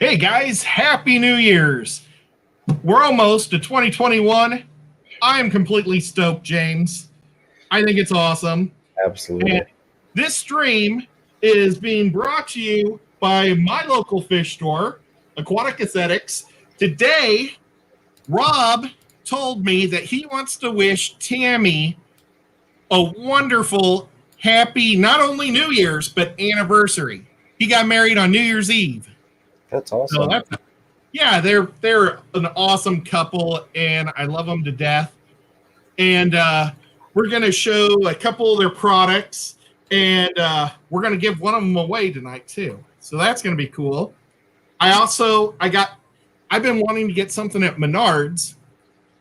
Hey guys, Happy New Year's. We're almost to 2021. I am completely stoked, James. I think it's awesome. Absolutely. And this stream is being brought to you by my local fish store, Aquatic Aesthetics. Today, Rob told me that he wants to wish Tammy a wonderful, happy, not only New Year's, but anniversary. He got married on New Year's Eve. That's awesome. So yeah, they're an awesome couple, and I love them to death. And we're going to show a couple of their products, and we're going to give one of them away tonight too. So that's going to be cool. I've been wanting to get something at Menards.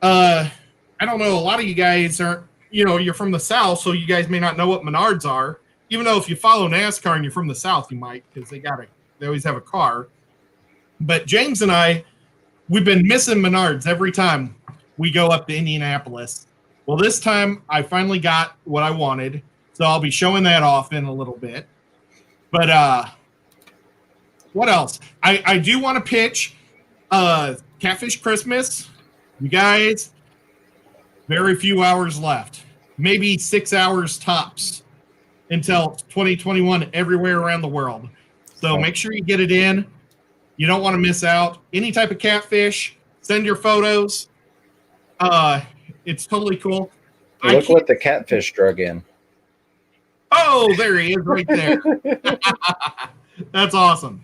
I don't know. A lot of you guys aren't, you're from the South, so you guys may not know what Menards are. Even though if you follow NASCAR and you're from the South, you might, because they always have a car. But James and we've been missing Menards every time we go up to Indianapolis. Well, this time I finally got what I wanted, so I'll be showing that off in a little bit. But what else? I do want to pitch Catfish Christmas. You guys, very few hours left. Maybe 6 hours tops until 2021 everywhere around the world. So make sure you get it in. You don't want to miss out. Any type of catfish, send your photos. It's totally cool. Look what the catfish drug in. Oh, there he is right there. That's awesome.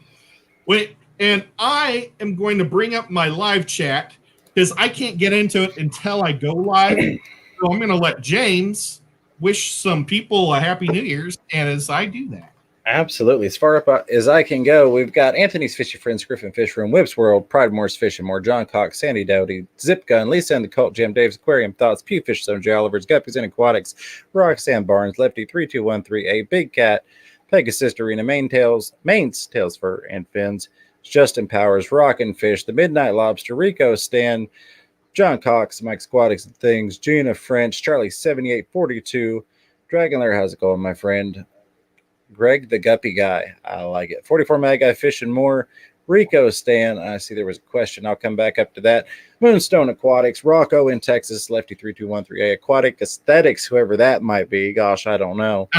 Wait, and I am going to bring up my live chat because I can't get into it until I go live. So I'm going to let James wish some people a Happy New Year's, and as I do that. Absolutely. As far up as I can go, we've got Anthony's Fishy Friends, Griffin Fish Room, Whips World, Pride Moore's Fish and More, John Cox, Sandy Dowdy, Zip Gun, Lisa and the Cult, Jim Dave's Aquarium Thoughts, Pew Fish Zone, J. Oliver's, Guppies and Aquatics, Roxanne Barnes, Lefty 3213A, Big Cat, Pegasus Arena, Main's Tails Fur and Fins, Justin Powers, Rockin' Fish, The Midnight Lobster, Rico Stan, John Cox, Mike's Aquatics and Things, Gina French, Charlie 7842, Dragon Lair, how's it going, my friend? Greg the Guppy Guy, I like it. 44 Mad Guy Fish and More, Rico Stan, I see there was a question, I'll come back up to that. Moonstone Aquatics, Rocco in Texas, Lefty 3213A, Aquatic Aesthetics, whoever that might be, gosh, I don't know.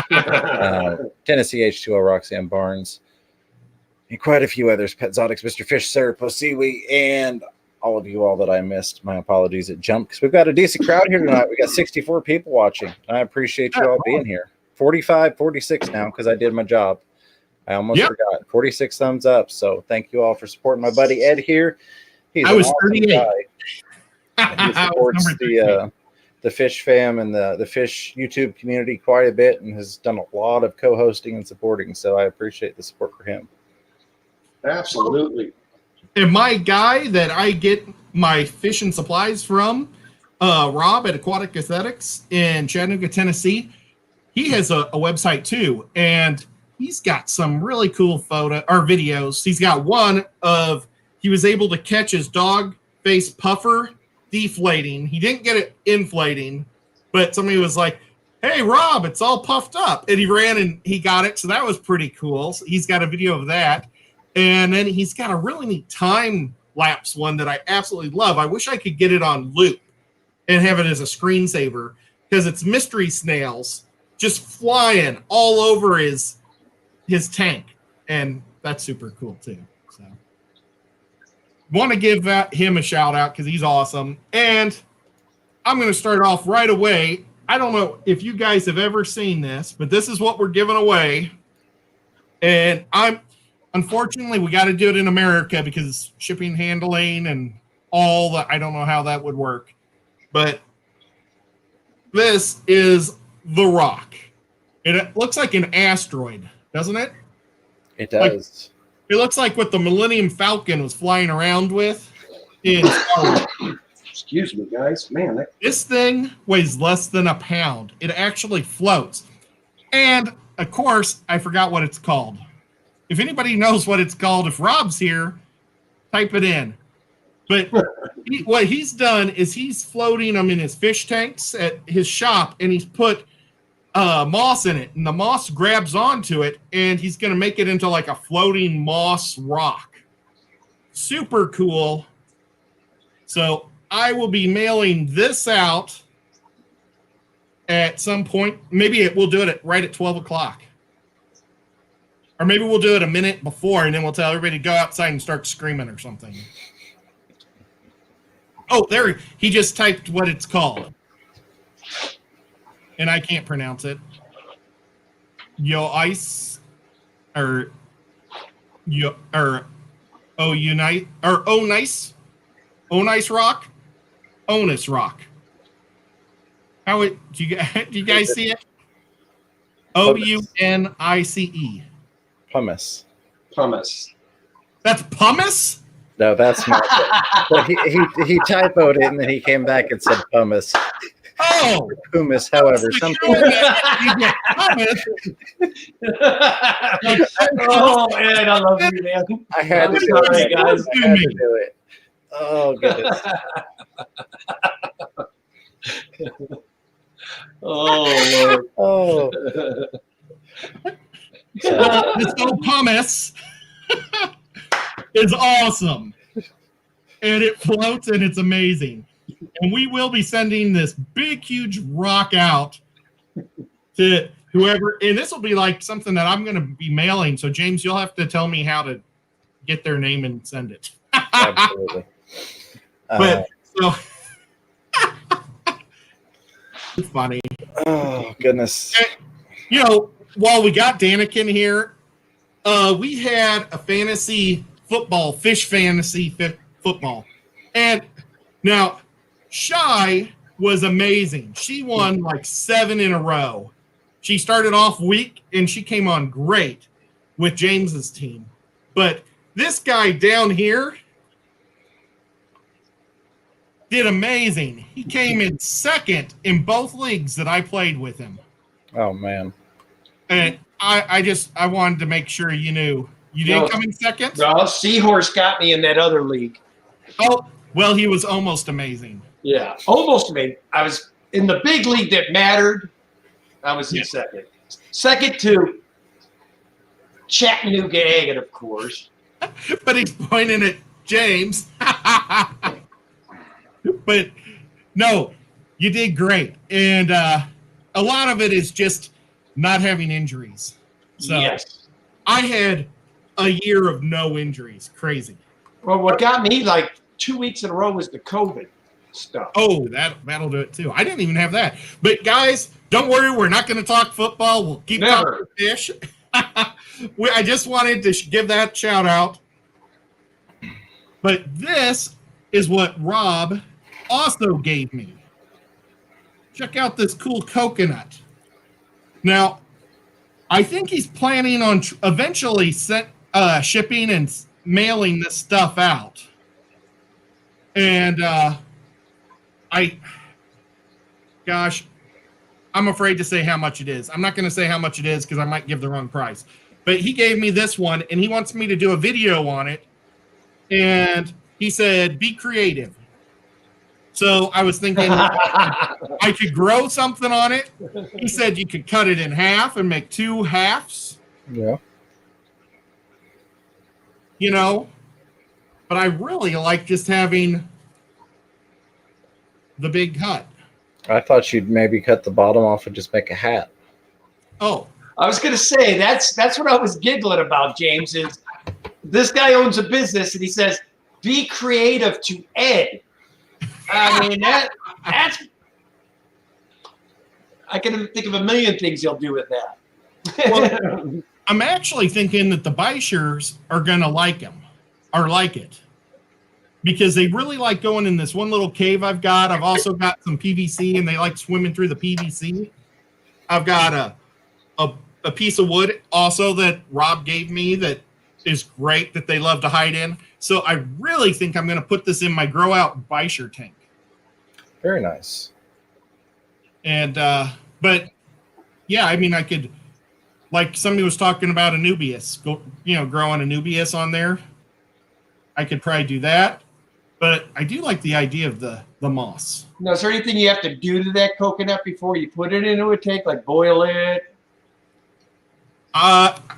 Tennessee H2O, Roxanne Barnes, and quite a few others, Petzotics, Mr. Fish, Sarah Posiwi, and all of you all that I missed. My apologies, it jumped because we've got a decent crowd here tonight. We got 64 people watching. I appreciate you all being here. 45, 46 now because I did my job. I almost forgot. 46 thumbs up. So thank you all for supporting my buddy Ed here. I was 38. He supports the Fish fam and the Fish YouTube community quite a bit and has done a lot of co-hosting and supporting. So I appreciate the support for him. Absolutely. And my guy that I get my fishing supplies from, Rob at Aquatic Aesthetics in Chattanooga, Tennessee, he has a website too, and he's got some really cool videos. He's got one of he was able to catch his dog face puffer deflating. He didn't get it inflating, but somebody was like, "Hey, Rob, it's all puffed up," and he ran and he got it. So that was pretty cool. So he's got a video of that, and then he's got a really neat time lapse one that I absolutely love. I wish I could get it on loop and have it as a screensaver because it's mystery snails just flying all over his tank, and that's super cool too. So want to give him a shout out because he's awesome. And I'm going to start off right away. I don't know if you guys have ever seen this, but this is what we're giving away. And unfortunately we got to do it in America because shipping, handling, and all that. I don't know how that would work, but this is the Rock. It looks like an asteroid, doesn't it? It does. It looks like what the Millennium Falcon was flying around with. Excuse me, guys. Man, this thing weighs less than a pound. It actually floats. And, of course, I forgot what it's called. If anybody knows what it's called, if Rob's here, type it in. But what he's done is he's floating them in his fish tanks at his shop, and he's put moss in it, and the moss grabs onto it, and he's going to make it into like a floating moss rock. super cool. So I will be mailing this out at some point. Maybe we'll do it right at 12 o'clock. Or maybe we'll do it a minute before, and then we'll tell everybody to go outside and start screaming or something. Oh, there, he just typed what it's called. And I can't pronounce it. Yo ice or oh unite or oh nice rock, onus rock. How it do you guys see it? OUNICE. Pumice. Pumice. That's pumice? No, that's not it. But he typoed it and then he came back and said pumice. Oh, Pumice, however, some people. Oh man, I love you, man. I had to do it, guys. I had to do it. Oh goodness. Oh Lord. Oh. This old pumice is awesome. And it floats and it's amazing. And we will be sending this big, huge rock out to whoever. And this will be like something that I'm going to be mailing. So, James, you'll have to tell me how to get their name and send it. Absolutely. But so it's funny. Oh, goodness. And, you know, while we got Danikin here, we had a fantasy football, fish fantasy football. And now, Shy was amazing. She won like 7 in a row. She started off weak, and she came on great with James's team. But this guy down here did amazing. He came in second in both leagues that I played with him. Oh, man. And I wanted to make sure you knew. You didn't come in second? No, Seahorse got me in that other league. Oh, well, he was almost amazing. Yeah, almost made. I was in the big league that mattered. I was in second. Second to Chattanooga Agate, of course. But he's pointing at James. But no, you did great. And a lot of it is just not having injuries. So yes. I had a year of no injuries. Crazy. Well, what got me like 2 weeks in a row was the COVID stuff. Oh, that'll do it too. I didn't even have that. But guys, don't worry. We're not going to talk football. We'll keep talking fish. I just wanted to give that shout out. But this is what Rob also gave me. Check out this cool coconut. Now, I think he's planning on eventually shipping and mailing this stuff out. And I'm afraid to say how much it is. I'm not going to say how much it is because I might give the wrong price. But he gave me this one, and he wants me to do a video on it. And he said, be creative. So I was thinking I could grow something on it. He said you could cut it in half and make 2 halves. Yeah. You know, but I really like just having the big hut. I thought you'd maybe cut the bottom off and just make a hat. Oh, I was going to say, that's what I was giggling about, James, is this guy owns a business, and he says, be creative to Ed. I mean, that's – I can think of a million things he'll do with that. well, I'm actually thinking that the Bishers are going to like him or like it because they really like going in this one little cave I've got. I've also got some PVC, and they like swimming through the PVC. I've got a piece of wood also that Rob gave me that is great that they love to hide in. So I really think I'm going to put this in my grow out Bisher tank. Very nice. And, but yeah, I mean, I could, like somebody was talking about Anubias, growing Anubias on there. I could probably do that. But I do like the idea of the moss. Now, is there anything you have to do to that coconut before you put it into a tank, like boil it?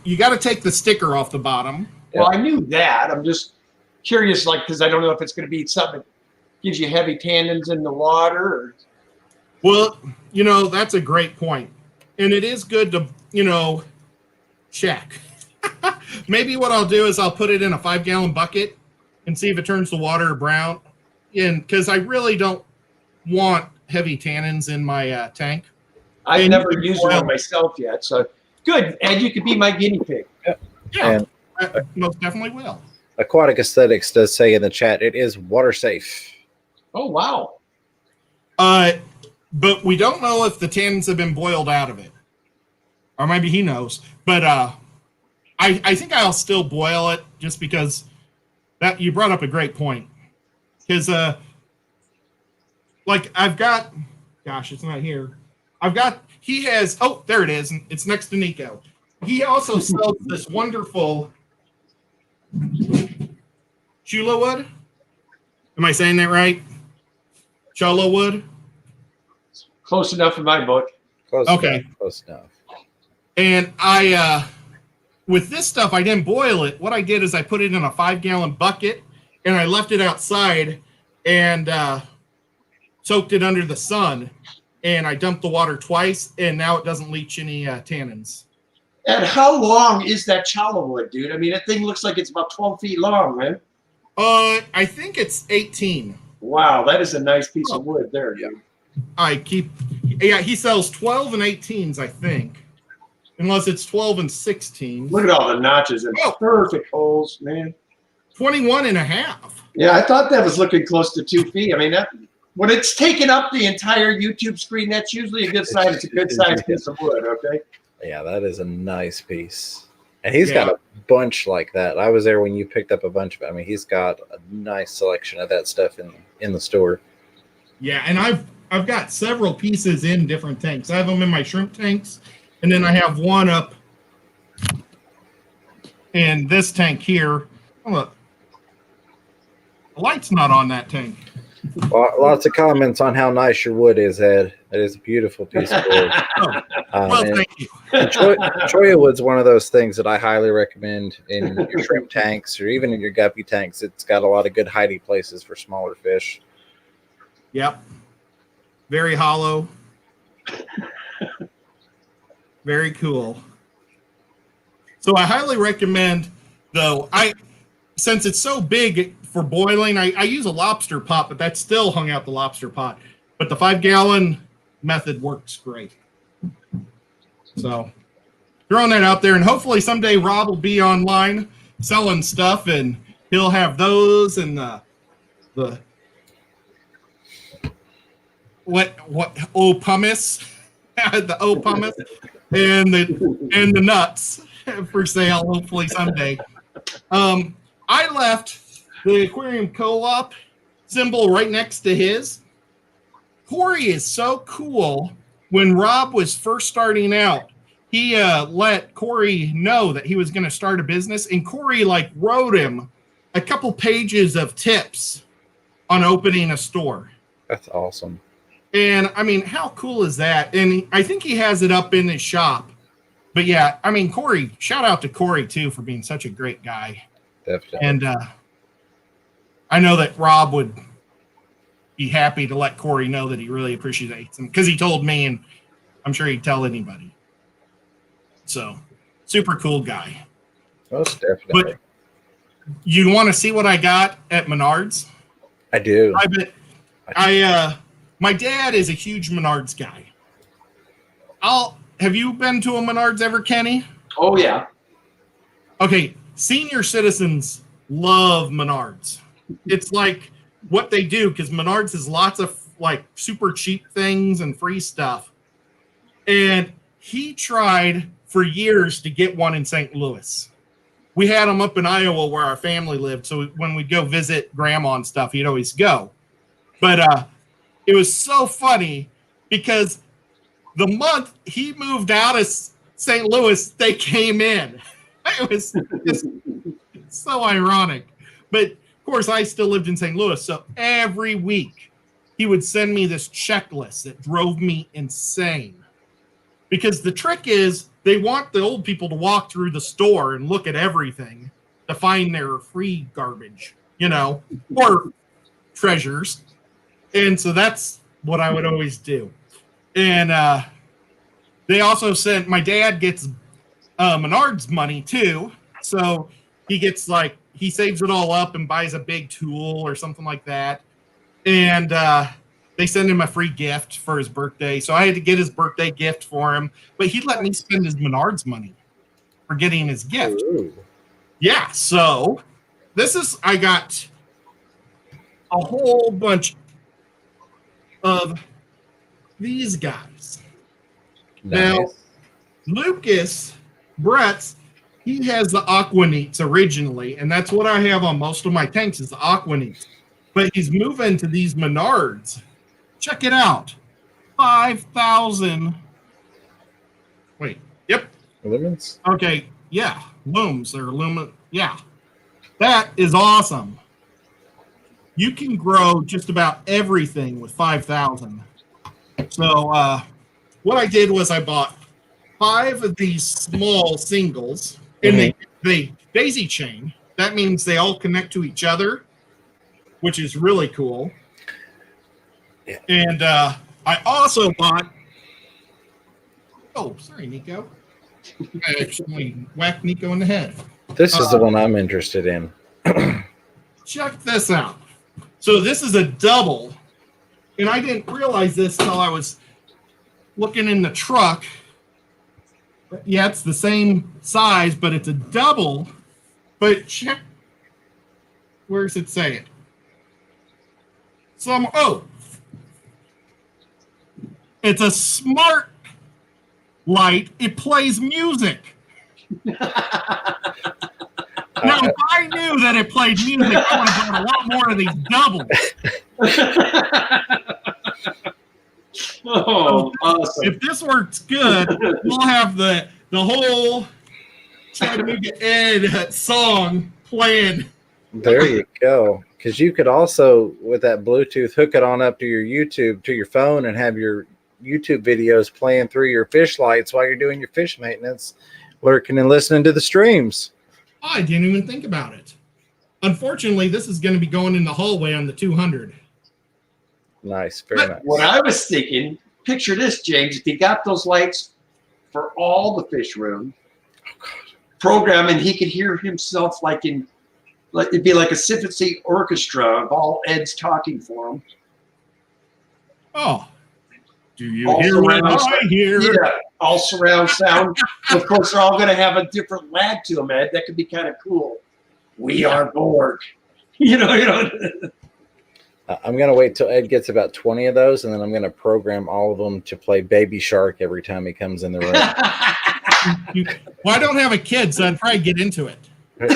You got to take the sticker off the bottom. Well, I knew that. I'm just curious, like, because I don't know if it's going to be something that gives you heavy tannins in the water. Or... Well, that's a great point. And it is good to, check. Maybe what I'll do is I'll put it in a 5-gallon bucket and see if it turns the water brown. And because I really don't want heavy tannins in my tank. I've never used one myself yet. So good. Ed, you could be my guinea pig. Yeah, And I most definitely will. Aquatic Aesthetics does say in the chat, it is water safe. Oh, wow. But we don't know if the tannins have been boiled out of it. Or maybe he knows. But I think I'll still boil it just because that you brought up a great point. Because like I've got, gosh, it's not here. He has, oh, there it is. It's next to Nico. He also sells this wonderful Cholla wood. Am I saying that right? Cholla wood? Close enough in my book. Close enough. And with this stuff, I didn't boil it. What I did is I put it in a 5-gallon bucket and I left it outside and soaked it under the sun. And I dumped the water twice, and now it doesn't leach any tannins. And how long is that Cholla wood, dude? I mean, that thing looks like it's about 12 feet long, man. I think it's 18. Wow, that is a nice piece of wood there, dude. He sells 12 and 18s, I think. Unless it's 12 and 16. Look at all the notches and perfect holes, man. 21 and a half. Yeah, I thought that was looking close to 2 feet. I mean, when it's taken up the entire YouTube screen, that's usually a good sign. It's a good sized piece of wood, okay? Yeah, that is a nice piece. And he's got a bunch like that. I was there when you picked up a bunch of it. I mean, he's got a nice selection of that stuff in the store. Yeah, and I've got several pieces in different tanks. I have them in my shrimp tanks, and then I have one up in this tank here. Oh, look. The light's not on that tank. Lots of comments on how nice your wood is, Ed. It is a beautiful piece of wood. Well, thank you. Cholla wood's one of those things that I highly recommend in your shrimp tanks or even in your guppy tanks. It's got a lot of good hidey places for smaller fish. Yep. Very hollow. Very cool. So I highly recommend, though, since it's so big for boiling, I use a lobster pot, but that's still hung out the lobster pot. But the 5-gallon method works great. So throwing that out there, and hopefully someday Rob will be online selling stuff, and he'll have those and the pumice, the pumice, and the nuts for sale. Hopefully someday. I left the Aquarium Co-op symbol right next to his. Corey is so cool. When Rob was first starting out, he let Corey know that he was going to start a business, and Corey wrote him a couple pages of tips on opening a store. That's awesome. And I mean, how cool is that? And I think he has it up in his shop. But yeah, I mean, Corey, shout out to Corey too for being such a great guy. Definitely. And I know that Rob would be happy to let Corey know that he really appreciates him, because he told me, and I'm sure he'd tell anybody. So, super cool guy. Most definitely. But you want to see what I got at Menards? I do. My dad is a huge Menards guy. Have you been to a Menards ever, Kenny? Oh, yeah. Okay, senior citizens love Menards. It's like what they do, because Menards has lots of super cheap things and free stuff. And he tried for years to get one in St. Louis. We had them up in Iowa where our family lived, so when we'd go visit grandma and stuff, he'd always go. But it was so funny because the month he moved out of St. Louis, they came in. It was just so ironic. But of course, I still lived in St. Louis, so every week he would send me this checklist that drove me insane. Because the trick is they want the old people to walk through the store and look at everything to find their free garbage. or treasures. And so that's what I would always do. And they also sent, my dad gets Menards money too. So he gets he saves it all up and buys a big tool or something like that. And they send him a free gift for his birthday. So I had to get his birthday gift for him, but he let me spend his Menards money for getting his gift. Ooh. Yeah. So I got a whole bunch of these guys. Nice. Now, Lucas Bretz, he has the Aquanites originally, and that's what I have on most of my tanks is the Aquanites. But he's moving to these Menards. Check it out. 5,000. Wait. Yep. Lumens? Okay. Yeah. Looms or lumen. Yeah. That is awesome. You can grow just about everything with 5,000. So what I did was I bought 5 of these small singles, and they daisy chain. That means they all connect to each other, which is really cool. Yeah. And I also bought. Oh, sorry, Nico. I actually whacked Nico in the head. This is the one I'm interested in. Check this out. So this is a double, and I didn't realize this till I was looking in the truck. Yeah, it's the same size, but it's a double. But check, where's it say it? It's a smart light. It plays music. Now, if I knew that it played music, I would have bought a lot more of these doubles. Oh, awesome. If this works good, we'll have the whole Chattanooga Ed song playing. There you go. Because you could also, with that Bluetooth, hook it on up to your YouTube, to your phone, and have your YouTube videos playing through your fish lights while you're doing your fish maintenance, lurking and listening to the streams. I didn't even think about it. Unfortunately, this is going to be going in the hallway on the 200. Nice, very nice. What I was thinking, picture this, James, if you got those lights for all the fish room, program, and he could hear himself it'd be like a symphony orchestra of all Ed's talking for him. Oh, do you hear what I hear? Yeah, all surround sound. Of course, they're all going to have a different lag to them, Ed. That could be kind of cool. We are bored. You know. I'm going to wait till Ed gets about 20 of those, and then I'm going to program all of them to play Baby Shark every time he comes in the room. Well, I don't have a kid, so I'd probably get into it. I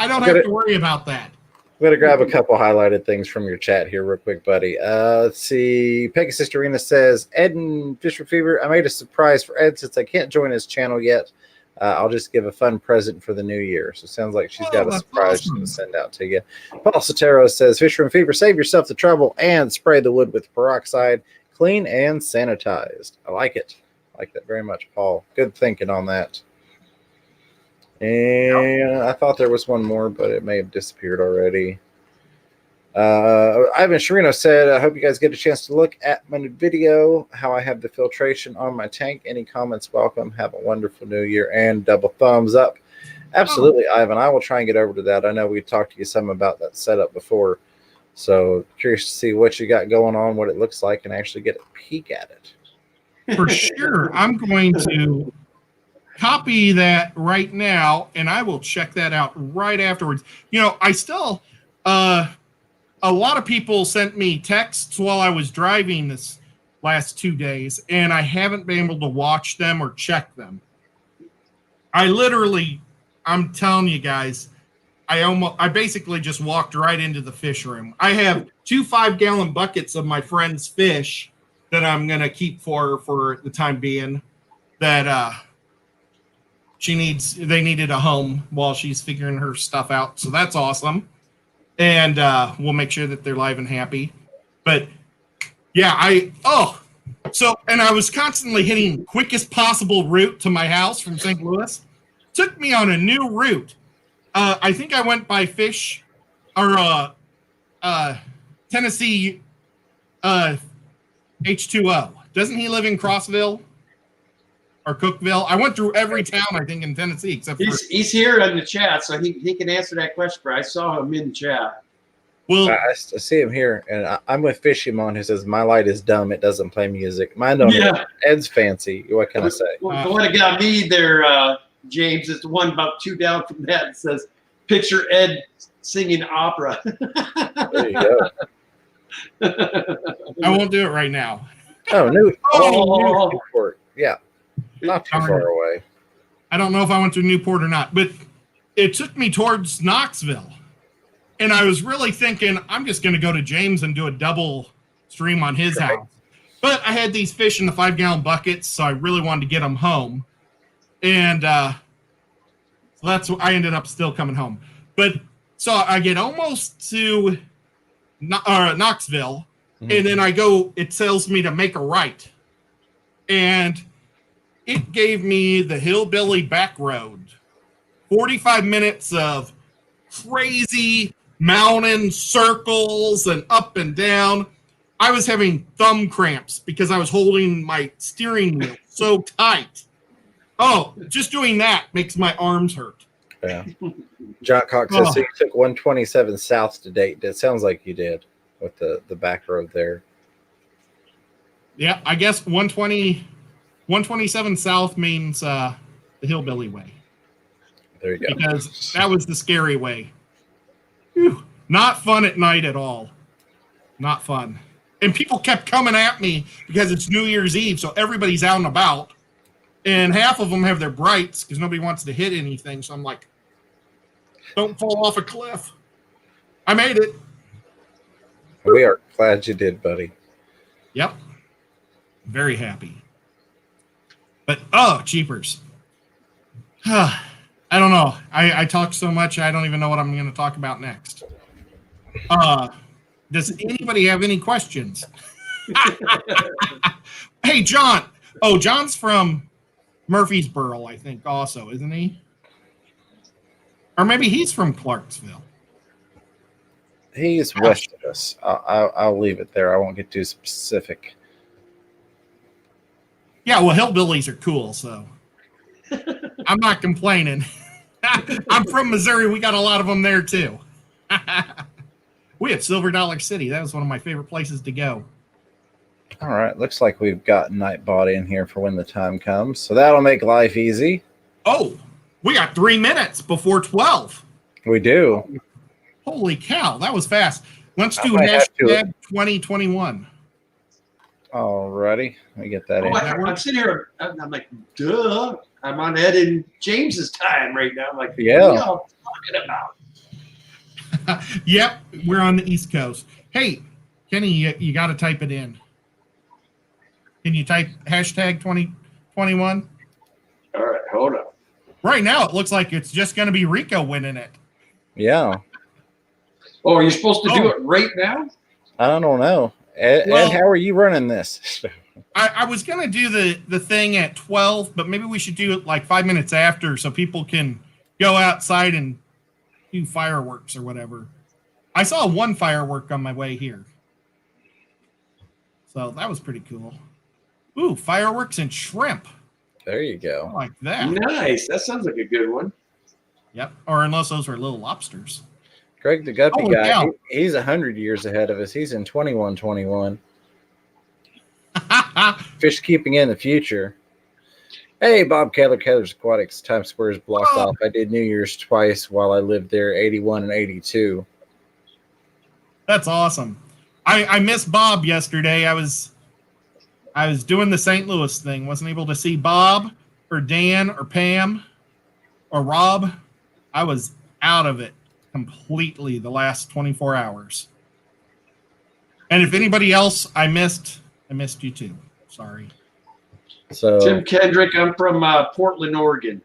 don't have to worry about that. I'm going to grab a couple highlighted things from your chat here real quick, buddy. Let's see. Pegasus Arena says, Ed and Fisher Fever, I made a surprise for Ed since I can't join his channel yet. I'll just give a fun present for the new year. So it sounds like she's got a surprise to send out to you. Paul Sotero says, Fisher and Fever, save yourself the trouble and spray the wood with peroxide, clean and sanitized. I like it. I like that very much, Paul. Good thinking on that. And I thought there was one more, but it may have disappeared already. Ivan Sharino said, I hope you guys get a chance to look at my new video, how I have the filtration on my tank. Any comments, welcome. Have a wonderful new year, and double thumbs up. Absolutely, Ivan. I will try and get over to that. I know we talked to you some about that setup before. So curious to see what you got going on, what it looks like, and actually get a peek at it. For sure. I'm going to copy that right now, and I will check that out right afterwards. I still a lot of people sent me texts while I was driving this last 2 days, and I haven't been able to watch them or check them. I'm telling you guys, I basically just walked right into the fish room. I have 2 5-gallon buckets of my friend's fish that I'm going to keep for the time being, that they needed a home while she's figuring her stuff out. So that's awesome. And we'll make sure that they're live and happy. But yeah, and I was constantly hitting quickest possible route to my house from St. Louis. Took me on a new route. I think I went by Fish or Tennessee H2O. Doesn't he live in Crossville or Cookville? I went through every town, I think, in Tennessee except for. He's here in the chat, so he can answer that question. I saw him in the chat. Well, I see him here, and I'm with Fishimon, who says, my light is dumb. It doesn't play music. Mine don't. Yeah. Ed's fancy. What can I say? Well, the one that got me there, James, is the one about 2 down from that. It says, picture Ed singing opera. There you go. I won't do it right now. Oh, Oh. Newport. Yeah. Not too far away. I don't know if I went to Newport or not, but it took me towards Knoxville. And I was really thinking, I'm just going to go to James and do a double stream on his house. But I had these fish in the 5-gallon buckets, so I really wanted to get them home. And so that's what I ended up still coming home. But so I get almost to Knoxville, and then I go, it tells me to make a right. And it gave me the hillbilly back road. 45 minutes of crazy mountain circles and up and down. I was having thumb cramps because I was holding my steering wheel so tight. Oh, just doing that makes my arms hurt. Yeah. John Cox says, so you took 127 south to date. It sounds like you did with the back road there. Yeah, I guess 127 south means the hillbilly way. There you go. Because that was the scary way. Whew. Not fun at night at all. Not fun. And people kept coming at me because it's New Year's Eve, so everybody's out and about. And half of them have their brights because nobody wants to hit anything. So I'm like, don't fall off a cliff. I made it. We are glad you did, buddy. Yep. Very happy. But, oh, cheapers. I don't know. I talk so much, I don't even know what I'm going to talk about next. Does anybody have any questions? Hey, John. Oh, John's from Murfreesboro, I think, also, isn't he? Or maybe he's from Clarksville. He's west of us. I'll leave it there. I won't get too specific. Yeah, well, hillbillies are cool, so I'm not complaining. I'm from Missouri. We got a lot of them there, too. We have Silver Dollar City. That was one of my favorite places to go. All right. Looks like we've got Nightbot in here for when the time comes. So that'll make life easy. Oh, we got 3 minutes before 12. We do. Holy cow, that was fast. Let's do I might have to. hashtag 2021. All righty. Let me get that in. I'm sitting here, I'm like, duh. I'm on Ed and James's time right now. I'm like, Yeah. what are y'all talking about? Yep, we're on the East Coast. Hey, Kenny, you got to type it in. Can you type hashtag 2021? All right, hold on. Right now, it looks like it's just going to be Rico winning it. Yeah. Oh, are you supposed to do it right now? I don't know. Ed, how are you running this? I was going to do the thing at 12, but maybe we should do it like 5 minutes after so people can go outside and do fireworks or whatever. I saw one firework on my way here. So that was pretty cool. Ooh, fireworks and shrimp. There you I go. like that. Nice. That sounds like a good one. Yep. Or unless those were little lobsters. Greg the Guppy Holy guy, cow. he's 100 years ahead of us. He's in 2121. Fish keeping in the future. Hey, Bob Keller's Aquatics. Times Square is blocked off. I did New Year's twice while I lived there, 81 and 82. That's awesome. I missed Bob yesterday. I was doing the St. Louis thing. Wasn't able to see Bob or Dan or Pam or Rob. I was out of it completely the last 24 hours. And if anybody else I missed you too. Sorry. So Tim Kendrick, I'm from Portland, Oregon.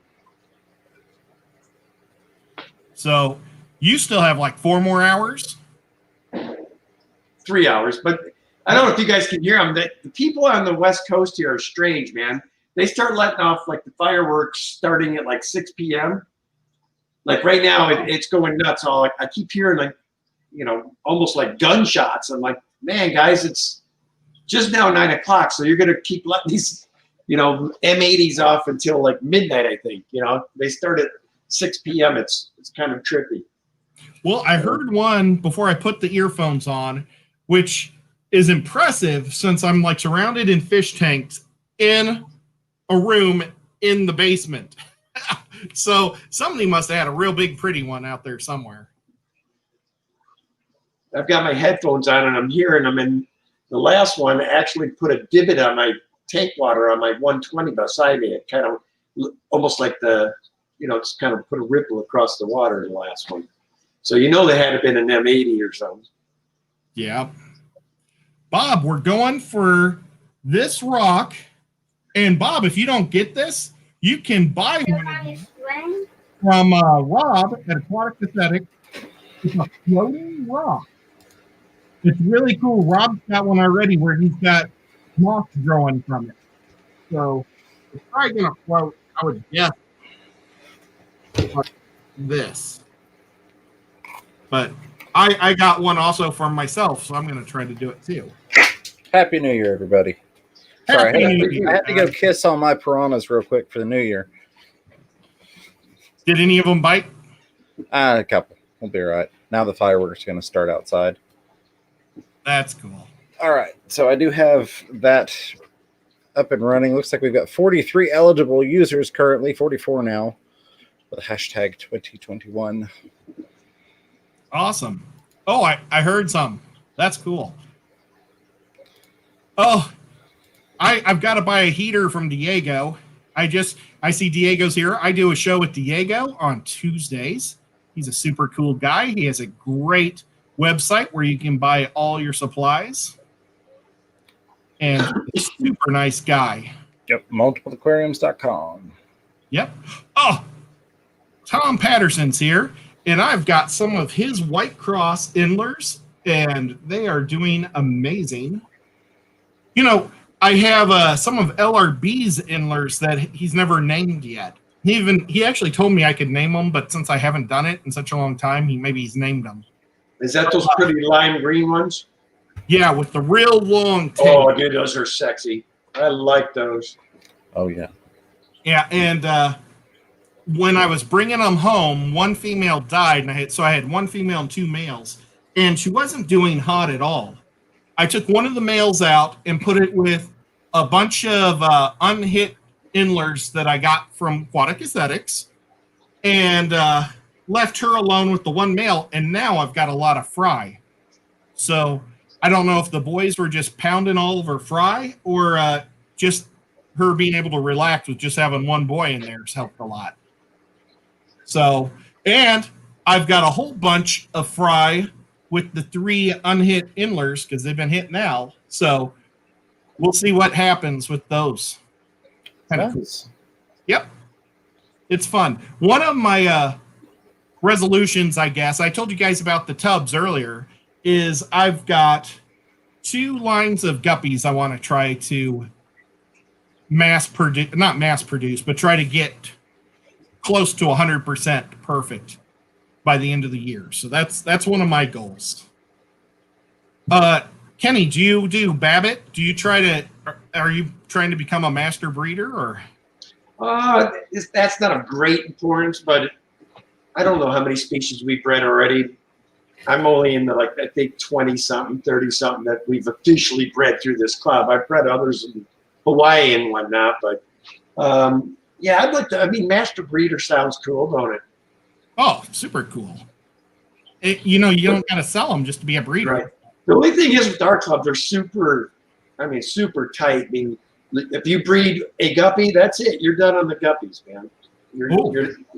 So you still have like 4 more hours? 3 hours, but I don't know if you guys can hear them. The people on the West Coast here are strange, man. They start letting off like the fireworks starting at like 6 p.m. Like right now, it's going nuts. I keep hearing like, almost like gunshots. I'm like, man, guys, it's just now 9 o'clock, so you're gonna keep letting these, M80s off until like midnight. I think they start at 6 p.m. It's kind of trippy. Well, I heard one before I put the earphones on, which is impressive since I'm like surrounded in fish tanks in a room in the basement. So somebody must have had a real big pretty one out there somewhere. I've got my headphones on and I'm hearing them, and the last one actually put a divot on my tank water on my 120 beside me. It kind of almost like it's kind of put a ripple across the water, the last one. So they had to been an M80 or something. Yeah. Bob, we're going for this rock. And Bob, if you don't get this, you can buy one from Rob at Aquatic Aesthetics. It's a floating rock. It's really cool. Rob's got one already where he's got moss growing from it. So it's probably going to float, I would guess, like this. But I got one also for myself, so I'm going to try to do it too. Happy New Year, everybody. Sorry, I had to go kiss all my piranhas real quick for the New Year. Did any of them bite? A couple. We'll be all right. Now the fireworks are going to start outside. That's cool. All right. So I do have that up and running. Looks like we've got 43 eligible users currently, 44 now, with hashtag 2021. Awesome. Oh, I heard some. That's cool. Oh, I've got to buy a heater from Diego. I see Diego's here. I do a show with Diego on Tuesdays. He's a super cool guy. He has a great website where you can buy all your supplies. And a super nice guy. Yep, multipleaquariums.com. Yep. Oh, Tom Patterson's here. And I've got some of his White Cross Endlers, and they are doing amazing. I have some of LRB's Endlers that he's never named yet. He actually told me I could name them, but since I haven't done it in such a long time, he's named them. Is that those pretty lime green ones? Yeah, with the real long tail. Oh, dude, those are sexy. I like those. Oh, yeah. Yeah, and when I was bringing them home, one female died, and I had one female and two males, and she wasn't doing hot at all. I took one of the males out and put it with a bunch of unhit Endlers that I got from Aquatic Aesthetics, and left her alone with the one male, and now I've got a lot of fry. So I don't know if the boys were just pounding all of her fry, or just her being able to relax with just having one boy in there has helped a lot. So, and I've got a whole bunch of fry with the 3 unhit Endlers because they've been hit now. So we'll see what happens with those. Nice. Yep. It's fun. One of my resolutions, I guess, I told you guys about the tubs earlier, is I've got 2 lines of guppies I want to try to not mass produce, but try to get close to 100% perfect by the end of the year. So that's one of my goals. Kenny, do you do Babbitt? Are you trying to become a master breeder, or? That's not of great importance, but I don't know how many species we've bred already. I'm only in the, I think 20-something, 30-something that we've officially bred through this club. I've bred others in Hawaii and whatnot, but yeah, I'd like to. Master breeder sounds cool, don't it? Oh, super cool. You don't got to sell them just to be a breeder. Right. The only thing is with our club, they're super tight. If you breed a guppy, that's it. You're done on the guppies, man.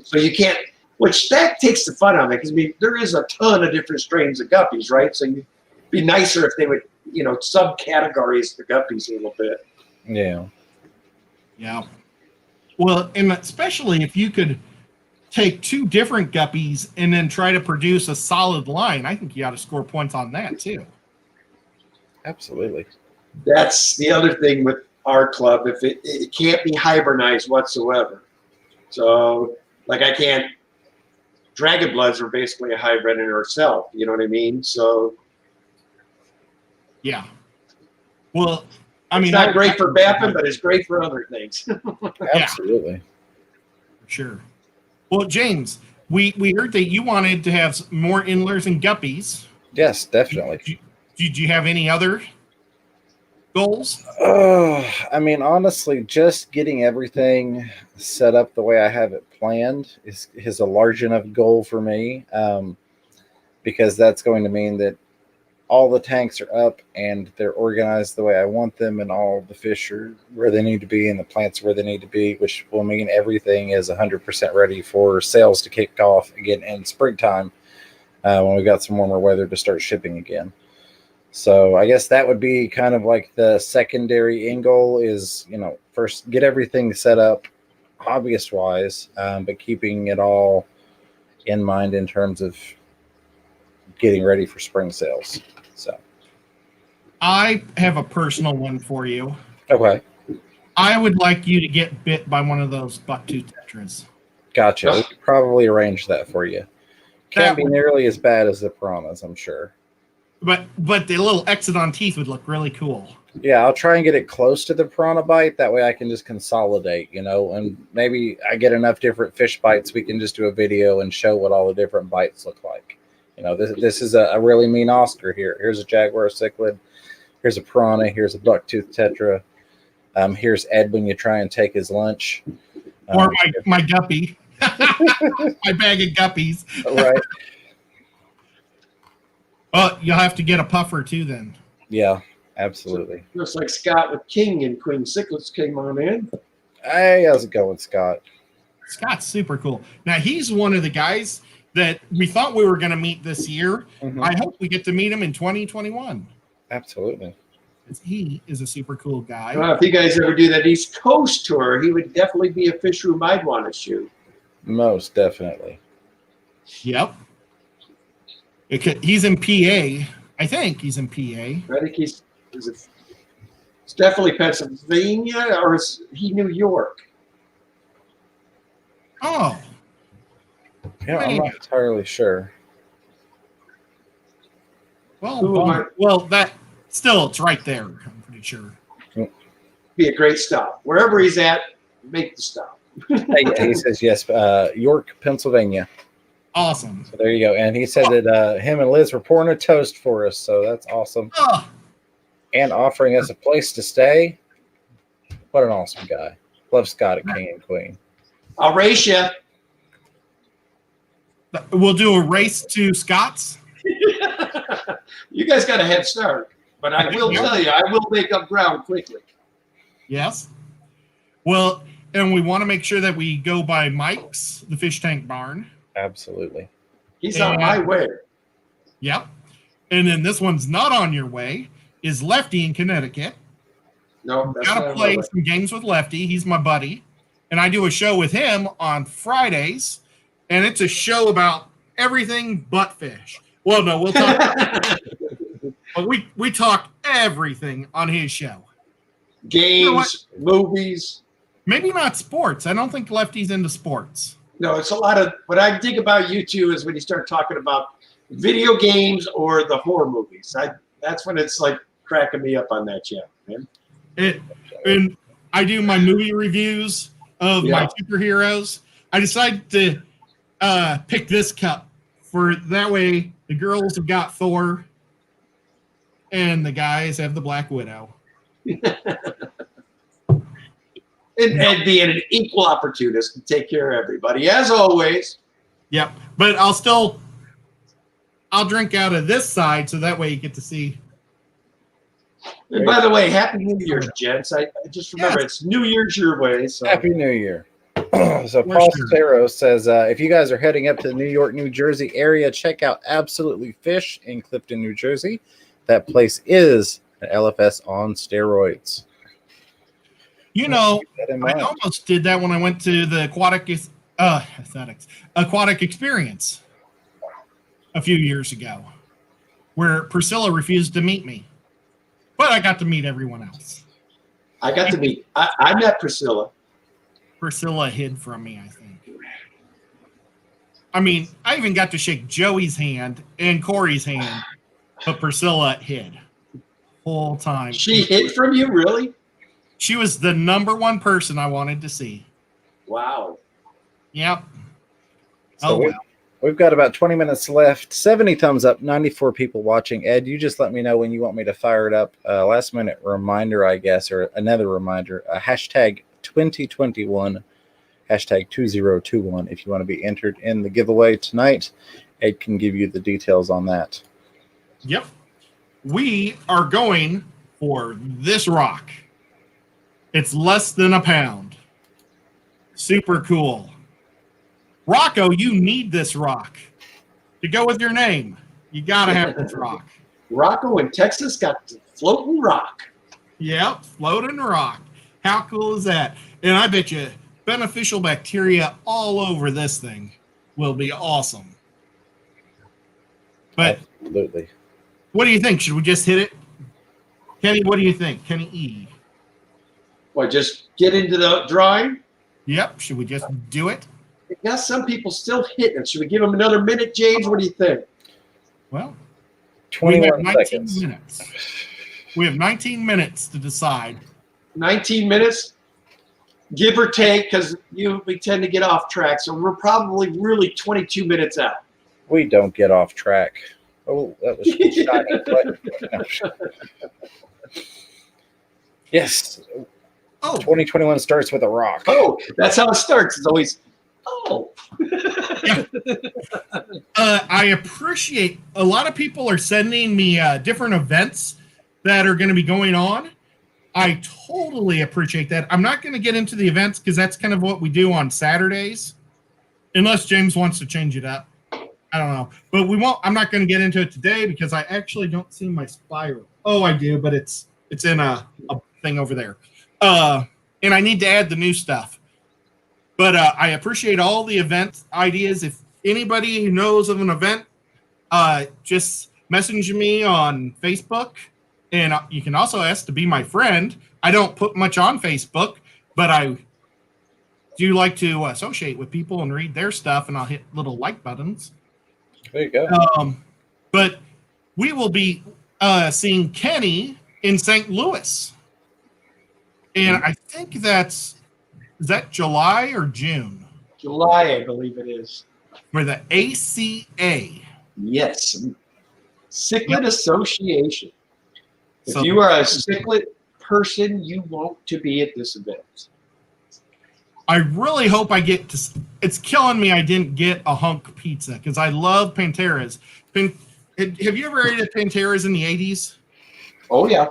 So you can't, which that takes the fun out of it, because there is a ton of different strains of guppies, right? So it'd be nicer if they would, subcategories the guppies a little bit. Yeah. Yeah. Well, and especially if you could take 2 different guppies and then try to produce a solid line, I think you ought to score points on that too. Absolutely. That's the other thing with our club. If it can't be hybridized whatsoever. So I can't dragon bloods are basically a hybrid in herself. You know what I mean? So Yeah. Well, I mean, it's not great for Baffin, but it's great for other things. Absolutely. For sure. Well, James, we heard that you wanted to have more inlers and guppies. Yes, definitely. Did you have any other goals? I mean, honestly, just getting everything set up the way I have it planned is a large enough goal for me, because that's going to mean that all the tanks are up and they're organized the way I want them, and all the fish are where they need to be and the plants where they need to be, which will mean everything is 100% ready for sales to kick off again in springtime, when we got some warmer weather to start shipping again. So I guess that would be kind of like the secondary end goal is, first get everything set up hobbyist wise, but keeping it all in mind in terms of getting ready for spring sales. So I have a personal one for you. okay. I would like you to get bit by one of those bucktooth tetras. Gotcha. We could probably arrange that for you. Can't be nearly as bad as the piranhas, I'm sure. But the little exodon teeth would look really cool. Yeah, I'll try and get it close to the piranha bite. That way I can just consolidate, and maybe I get enough different fish bites. We can just do a video and show what all the different bites look like. This is a really mean Oscar here. Here's a jaguar cichlid. Here's a piranha. Here's a bucktooth tetra. Here's Ed when you try and take his lunch. Or my guppy. My bag of guppies. Right. Well, you'll have to get a puffer too then. Yeah, absolutely. Looks like Scott with King and Queen Cichlids came on in. Hey, how's it going, Scott? Scott's super cool. Now, he's one of the guys that we thought we were going to meet this year. Mm-hmm. I hope we get to meet him in 2021. Absolutely. He is a super cool guy. Well, if you guys ever do that East Coast tour, he would definitely be a fish room I'd want to shoot. Most definitely. Yep. He's in PA. I think he's in PA. I think it's definitely Pennsylvania, or is he New York? Oh. Yeah, I'm not entirely sure. Well, that still, it's right there. I'm pretty sure. Be a great stop. Wherever he's at, make the stop. He says yes, York, Pennsylvania. Awesome. So there you go. And he said that him and Liz were pouring a toast for us, so that's awesome. Oh. And offering us a place to stay. What an awesome guy. Love Scott at King and Queen. I'll race you. We'll do a race to Scott's. You guys got a head start, but I will tell you, I will make up ground quickly. Yes. Well, and we want to make sure that we go by Mike's, the fish tank barn. Absolutely. He's on my way. Yep. And then this one's not on your way is Lefty in Connecticut. No, that's Got to play some games with Lefty. He's my buddy. And I do a show with him on Fridays. And it's a show about everything but fish. Well, no, we'll talk. But we talk everything on his show. Games, movies. Maybe not sports. I don't think Lefty's into sports. No, it's a lot of what I dig about you two is when you start talking about video games or the horror movies. That's when it's like cracking me up on that channel, man. And I do my movie reviews of my superheroes. I decided to pick this cup for that way the girls have got Thor and the guys have the Black Widow. And being an equal opportunist to take care of everybody, as always. Yep. But I'll drink out of this side so that way you get to see. And by the way, Happy New Year's, gents. I just remember it's New Year's your way. So. Happy New Year. So Paul Cetero says, if you guys are heading up to the New York, New Jersey area, check out Absolutely Fish in Clifton, New Jersey. That place is an LFS on steroids. I almost did that when I went to the aquatic experience a few years ago, where Priscilla refused to meet me, but I got to meet everyone else. I met Priscilla. Priscilla hid from me, I think. I mean, I even got to shake Joey's hand and Corey's hand, but Priscilla hid whole time. She hid from you, really? She was the #1 person I wanted to see. Wow. Yep. So we've got about 20 minutes left. 70 thumbs up, 94 people watching. Ed, you just let me know when you want me to fire it up. Last minute reminder, I guess, or another reminder. Hashtag 2021, hashtag 2021. If you want to be entered in the giveaway tonight, Ed can give you the details on that. Yep. We are going for this rock. It's less than a pound. Super cool. Rocco, you need this rock to go with your name. You got to have this rock. Rocco in Texas got the floating rock. Yep, floating rock. How cool is that? And I bet you beneficial bacteria all over this thing will be awesome. But absolutely. What do you think? Should we just hit it? Kenny, what do you think? Kenny E. What, just get into the drawing? Yep. Should we just do it? I guess some people still hitting it. Should we give them another minute, James? What do you think? Well, 21 seconds. minutes. We have 19 minutes to decide. 19 minutes, give or take, because we tend to get off track. So we're probably really 22 minutes out. We don't get off track. Oh, that was shocking. Yes. Oh, 2021 starts with a rock. Oh, that's how it starts. It's always, oh. I appreciate a lot of people are sending me different events that are going to be going on. I totally appreciate that. I'm not going to get into the events because that's kind of what we do on Saturdays, unless James wants to change it up. I don't know, but we won't. I'm not going to get into it today because I actually don't see my spiral. Oh, I do, but it's in a thing over there. And I need to add the new stuff. But I appreciate all the event ideas. If anybody who knows of an event, just message me on Facebook. And you can also ask to be my friend. I don't put much on Facebook, but I do like to associate with people and read their stuff, and I'll hit little like buttons. There you go. But we will be seeing Kenny in St. Louis. And I think is that July or June? July, I believe it is. For the ACA. Yes. Cichlid Association. If So- you are a cichlid person, you want to be at this event. I really hope I get to. It's killing me I didn't get a hunk pizza because I love Panteras. Have you ever ate at Panteras in the 80s? Oh, yeah.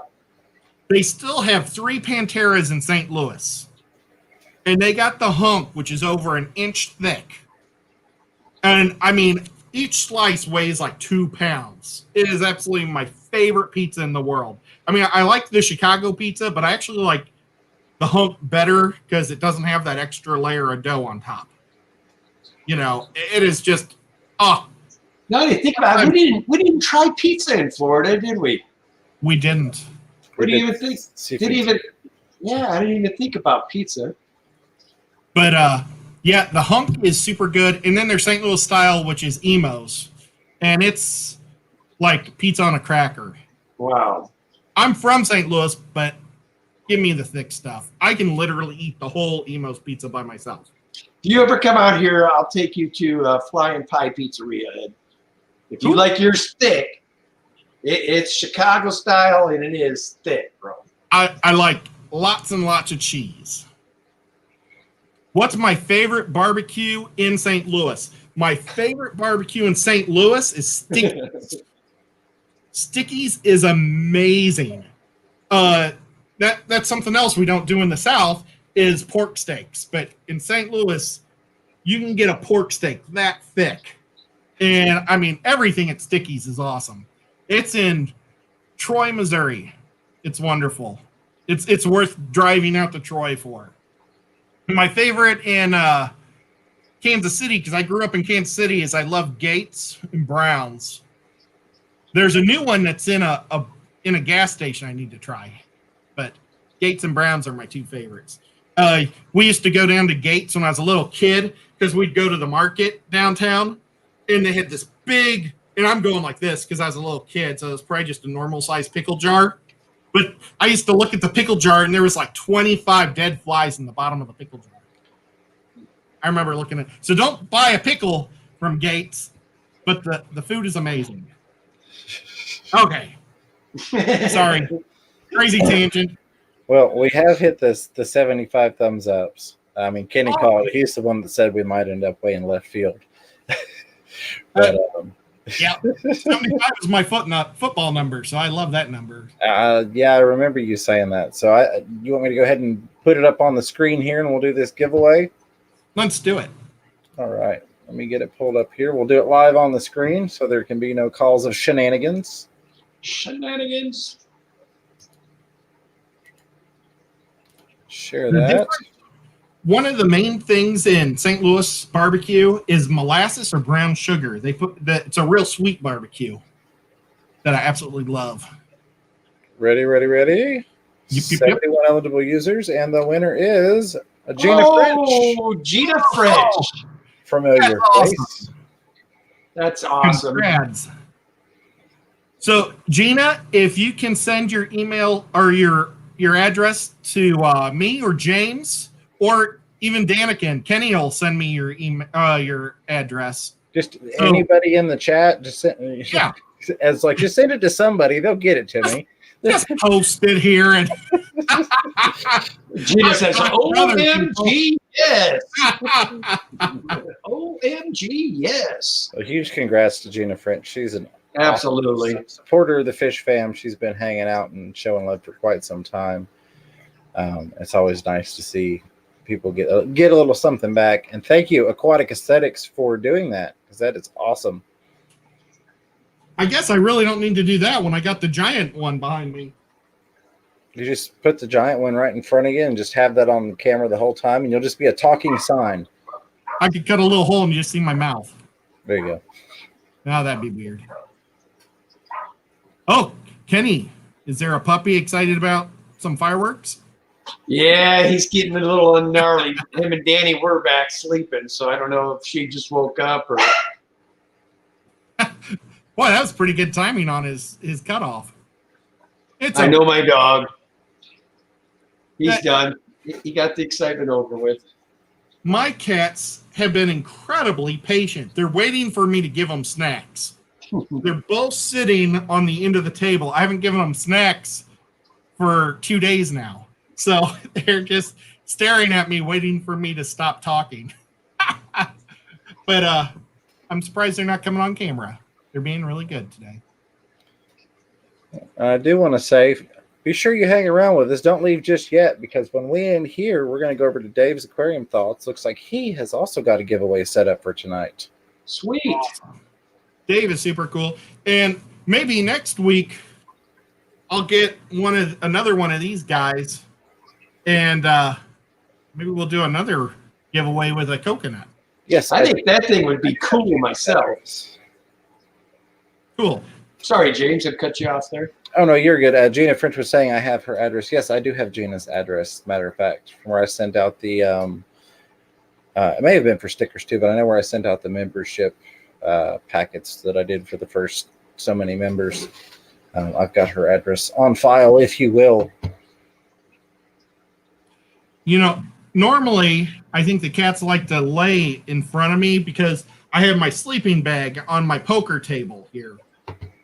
They still have 3 Panteras in St. Louis. And they got the hunk, which is over an inch thick. And, I mean, each slice weighs like 2 pounds. It is absolutely my favorite pizza in the world. I mean, I like the Chicago pizza, but I actually like the hunk better because it doesn't have that extra layer of dough on top. You know, it is just, Now that you think about it, we didn't try pizza in Florida, did we? we didn't. We didn't even think. I didn't even think about pizza. But, yeah, the hunk is super good. And then there's St. Louis style, which is Emo's. And it's like pizza on a cracker. Wow. I'm from St. Louis, but give me the thick stuff. I can literally eat the whole Emo's pizza by myself. If you ever come out here, I'll take you to Flying Pie Pizzeria. Ed. If you like yours thick, it's Chicago style, and it is thick, bro. I like lots and lots of cheese. What's my favorite barbecue in St. Louis? My favorite barbecue in St. Louis is Sticky's. Sticky's is amazing. That's something else we don't do in the South is pork steaks. But in St. Louis, you can get a pork steak that thick. And, I mean, everything at Sticky's is awesome. It's in Troy, Missouri. It's wonderful. It's worth driving out to Troy for. My favorite in Kansas City, because I grew up in Kansas City, is I love Gates and Browns. There's a new one that's in a gas station I need to try. But Gates and Browns are my 2 favorites. We used to go down to Gates when I was a little kid because we'd go to the market downtown, and they had this big, and I'm going like this because I was a little kid, so it was probably just a normal size pickle jar. But I used to look at the pickle jar, and there was like 25 dead flies in the bottom of the pickle jar. I remember looking at. So don't buy a pickle from Gates, but the food is amazing. Okay, sorry, crazy tangent. Well, we have hit the 75 thumbs ups. I mean, Kenny called. He's the one that said we might end up way in left field. But yeah, 75 is my football number, so I love that number. yeah, I remember you saying that. So you want me to go ahead and put it up on the screen here, and we'll do this giveaway? Let's do it. All right. Let me get it pulled up here. We'll do it live on the screen, so there can be no calls of shenanigans. Shenanigans. Share that. One of the main things in St. Louis barbecue is molasses or brown sugar. They put that. It's a real sweet barbecue that I absolutely love. Ready. Yep. 71 eligible users, and the winner is Gina French. Oh, Gina French. Familiar face. That's awesome. Congrats. So, Gina, if you can send your email or your address to me or James, or even Danica and Kenny will send me your email, your address. Just anybody in the chat, just send, yeah. Just send it to somebody. They'll get it to me. Just post it here and Gina says, "OMG, yes! OMG, yes!" A huge congrats to Gina French. She's an absolutely awesome supporter of the Fish Fam. She's been hanging out and showing love for quite some time. It's always nice to see people get a little something back. And thank you, Aquatic Aesthetics, for doing that, because that is awesome. I guess I really don't need to do that when I got the giant one behind me. You just put the giant one right in front of you and just have that on the camera the whole time, and you'll just be a talking sign. I could cut a little hole and you just see my mouth. There you go. Now that'd be weird. Oh, Kenny, is there a puppy excited about some fireworks? Yeah, he's getting a little ungnarly. Him and Danny were back sleeping, so I don't know if she just woke up or. Boy, that was pretty good timing on his cutoff. I know my dog. He's done. He got the excitement over with. My cats have been incredibly patient. They're waiting for me to give them snacks. They're both sitting on the end of the table. I haven't given them snacks for 2 days now. So they're just staring at me, waiting for me to stop talking. But I'm surprised they're not coming on camera. They're being really good today. I do want to say, be sure you hang around with us. Don't leave just yet, because when we end here, we're going to go over to Dave's Aquarium Thoughts. Looks like he has also got a giveaway set up for tonight. Sweet. Awesome. Dave is super cool. And maybe next week I'll get another one of these guys, and maybe we'll do another giveaway with a coconut. Yes, I think that thing would be cool myself. Cool. Sorry, James, I cut you off there. Oh, no, you're good. Gina French was saying I have her address. Yes, I do have Gina's address, matter of fact, from where I sent out the it may have been for stickers too, but I know where I sent out the membership packets that I did for the first so many members. I've got her address on file, if you will. You know, normally I think the cats like to lay in front of me because I have my sleeping bag on my poker table here.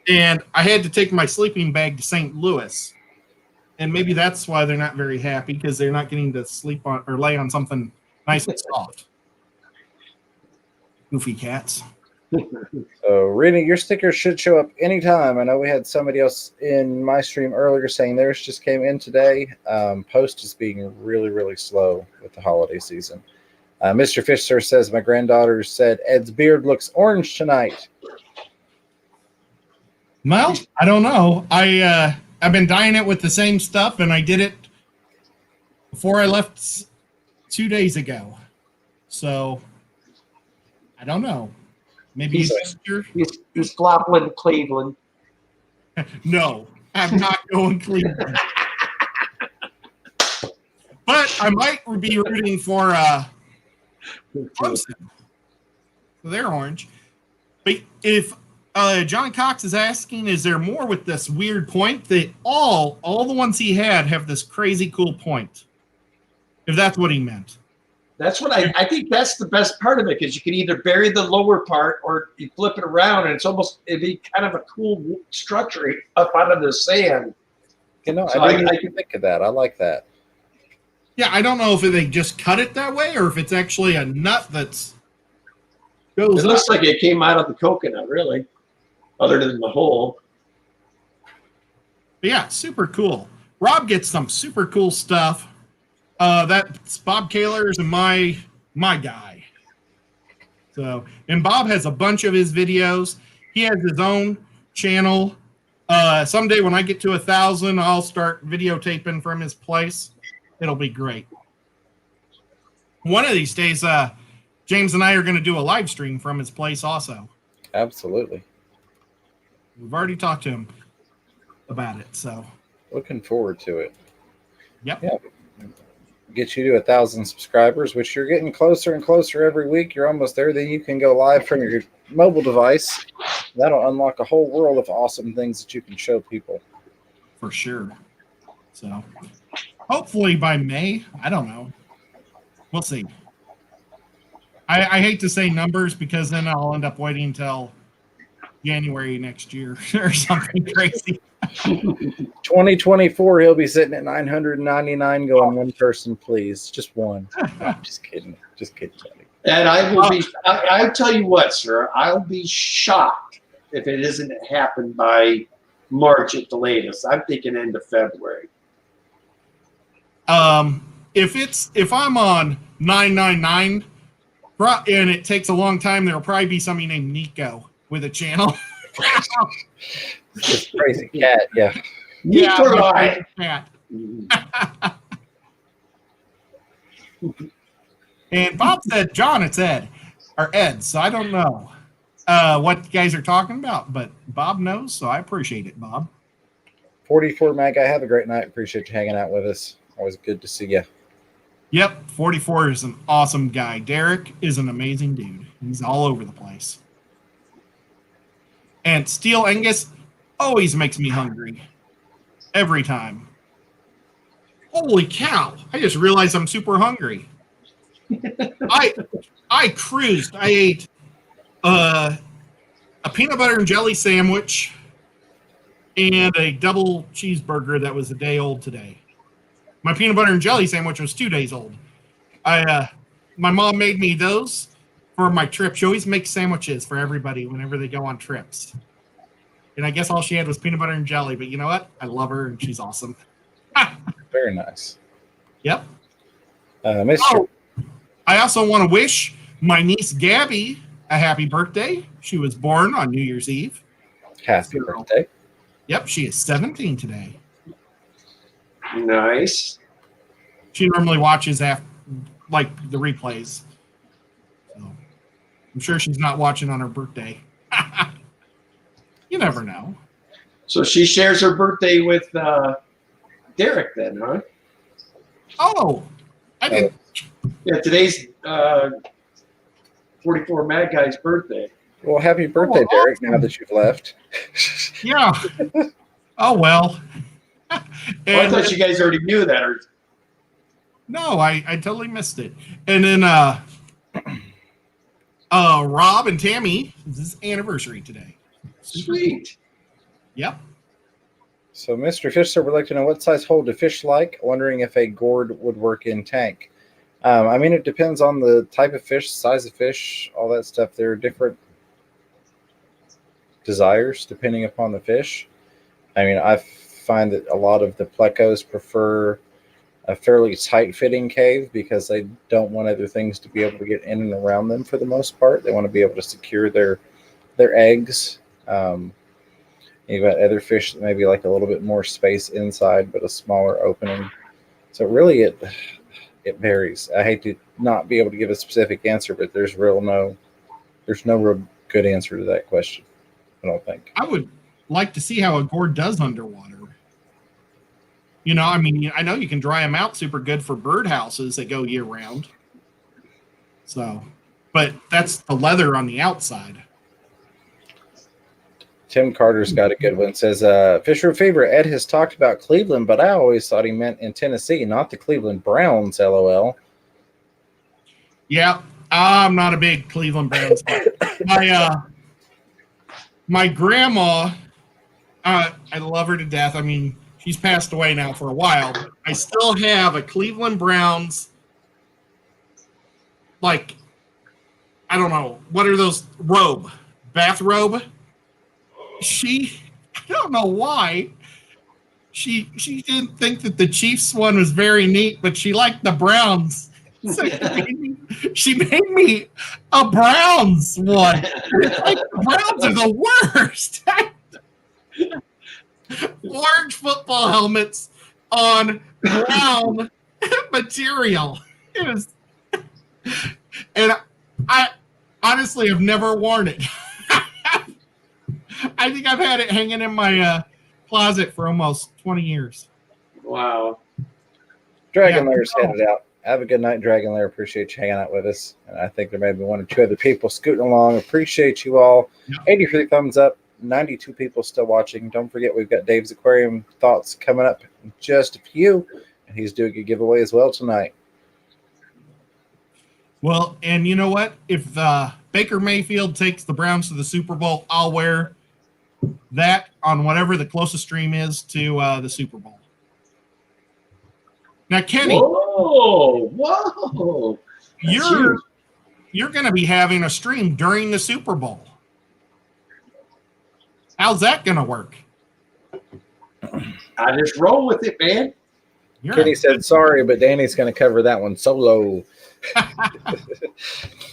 And I had to take my sleeping bag to St. Louis. And maybe that's why they're not very happy, because they're not getting to sleep on or lay on something nice and soft. Goofy cats. So, Rena, your stickers should show up anytime. I know we had somebody else in my stream earlier saying theirs just came in today. Post is being really, really slow with the holiday season. Mr. Fisher says, my granddaughter said Ed's beard looks orange tonight. Well, I don't know. I've been dyeing it with the same stuff, and I did it before I left 2 days ago. So, I don't know. Maybe he's flopping Cleveland. No, I'm not going Cleveland. But I might be rooting for Clemson. So they're orange. But if John Cox is asking, is there more with this weird point? That all the ones he had have this crazy cool point. If that's what he meant. That's what I think that's the best part of it, because you can either bury the lower part or you flip it around, and it'd be kind of a cool structure up out of the sand. You know, So I didn't even think of that. I like that. Yeah, I don't know if they just cut it that way or if it's actually a nut that's goes It looks like it came out of the coconut, really, other than the hole. But yeah, super cool. Rob gets some super cool stuff. That's Bob Kaler's and my guy. So, and Bob has a bunch of his videos. He has his own channel. Someday when I get to 1,000, I'll start videotaping from his place. It'll be great. One of these days, James and I are going to do a live stream from his place also. Absolutely. We've already talked to him about it, so. Looking forward to it. Yep. Yeah. Get you to 1,000 subscribers, which you're getting closer and closer every week. You're almost there. Then you can go live from your mobile device. That'll unlock a whole world of awesome things that you can show people. For sure. So, hopefully by May, I don't know. We'll see. I hate to say numbers because then I'll end up waiting until January next year or something crazy. 2024, he'll be sitting at 999 going, one person, please. Just one. No, just kidding. Just kidding, buddy. And I will be, I'll tell you what, sir, I'll be shocked if it isn't happened by March at the latest. I'm thinking end of February. If I'm on 999 and it takes a long time, there'll probably be somebody named Nico with a channel. This crazy cat, yeah. Yeah, Right. cat. And Bob said, John, it's Ed. Or Ed, so I don't know what you guys are talking about, but Bob knows, so I appreciate it, Bob. 44 Mag guy, have a great night. Appreciate you hanging out with us. Always good to see you. Yep, 44 is an awesome guy. Derek is an amazing dude. He's all over the place. And Steel Angus always makes me hungry. Every time. Holy cow. I just realized I'm super hungry. I cruised. I ate a peanut butter and jelly sandwich and a double cheeseburger that was a day old today. My peanut butter and jelly sandwich was 2 days old. My mom made me those for my trip. She always makes sandwiches for everybody whenever they go on trips. And I guess all she had was peanut butter and jelly. But you know what? I love her, and she's awesome. Very nice. Yep. Mr. Oh, I also want to wish my niece Gabby a happy birthday. She was born on New Year's Eve. Happy birthday. Yep, she is 17 today. Nice. She normally watches the replays. So I'm sure she's not watching on her birthday. You never know. So she shares her birthday with Derek then, huh? Oh, I didn't. Yeah, today's 44 Mad Guy's birthday. Well, happy birthday, Derek, now that you've left. Yeah. Oh, well. I thought you guys already knew that. No, I totally missed it. And then Rob and Tammy, this is anniversary today. Sweet. Yep. So, Mr. Fisher would like to know, what size hole do fish like? Wondering if a gourd would work in tank. I mean, it depends on the type of fish, size of fish, all that stuff. There are different desires depending upon the fish. I mean, I find that a lot of the plecos prefer a fairly tight-fitting cave because they don't want other things to be able to get in and around them for the most part. They want to be able to secure their eggs. You've got other fish that maybe like a little bit more space inside, but a smaller opening. So really, it varies. I hate to not be able to give a specific answer, but there's no real good answer to that question, I don't think. I would like to see how a gourd does underwater. You know, I mean, I know you can dry them out super good for birdhouses that go year round. So, but that's the leather on the outside. Tim Carter's got a good one. Says, Fisher Fever, Ed has talked about Cleveland, but I always thought he meant in Tennessee, not the Cleveland Browns, LOL. Yeah, I'm not a big Cleveland Browns fan. My grandma, I love her to death. I mean, she's passed away now for a while. I still have a Cleveland Browns, like, I don't know, what are those, bathrobe? I don't know why, she didn't think that the Chiefs one was very neat, but she liked the Browns. So she made me a Browns one. Like, the Browns are the worst. Orange football helmets on brown material. It was, and I honestly have never worn it. I think I've had it hanging in my closet for almost 20 years. Wow. Dragon Layer's headed out. Have a good night, Dragon Lair. Appreciate you hanging out with us. And I think there may be 1 or 2 other people scooting along. Appreciate you all. 83 thumbs up. 92 people still watching. Don't forget, we've got Dave's Aquarium thoughts coming up in just a few. And he's doing a giveaway as well tonight. Well, and you know what? If Baker Mayfield takes the Browns to the Super Bowl, I'll wear that on whatever the closest stream is to the Super Bowl. Now, Kenny, whoa! You're going to be having a stream during the Super Bowl. How's that going to work? I just roll with it, man. Kenny said sorry, but Danny's going to cover that one solo.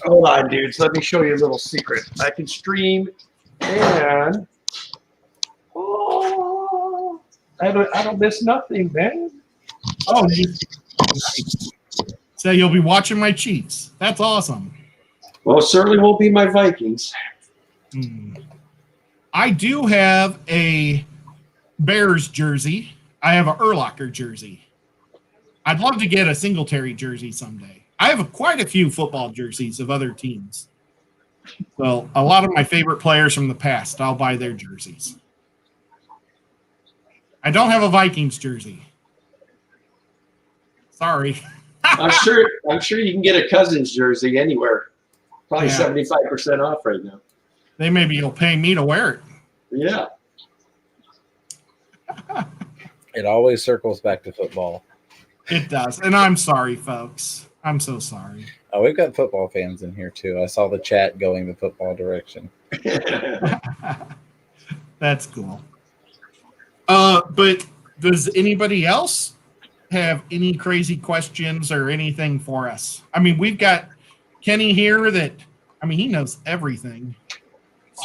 Hold on, dudes. Let me show you a little secret. I can stream, and I don't miss nothing, man. Oh, so you'll be watching my Chiefs. That's awesome. Well, it certainly won't be my Vikings. I do have a Bears jersey. I have a Urlacher jersey. I'd love to get a Singletary jersey someday. I have quite a few football jerseys of other teams. So a lot of my favorite players from the past, I'll buy their jerseys. I don't have a Vikings jersey. Sorry. I'm sure you can get a Cousins jersey anywhere. Probably 75% off right now. They maybe will pay me to wear it. Yeah. It always circles back to football. It does. And I'm sorry, folks. I'm so sorry. Oh, we've got football fans in here, too. I saw the chat going the football direction. That's cool. But does anybody else have any crazy questions or anything for us? I mean, we've got Kenny here that, I mean, he knows everything.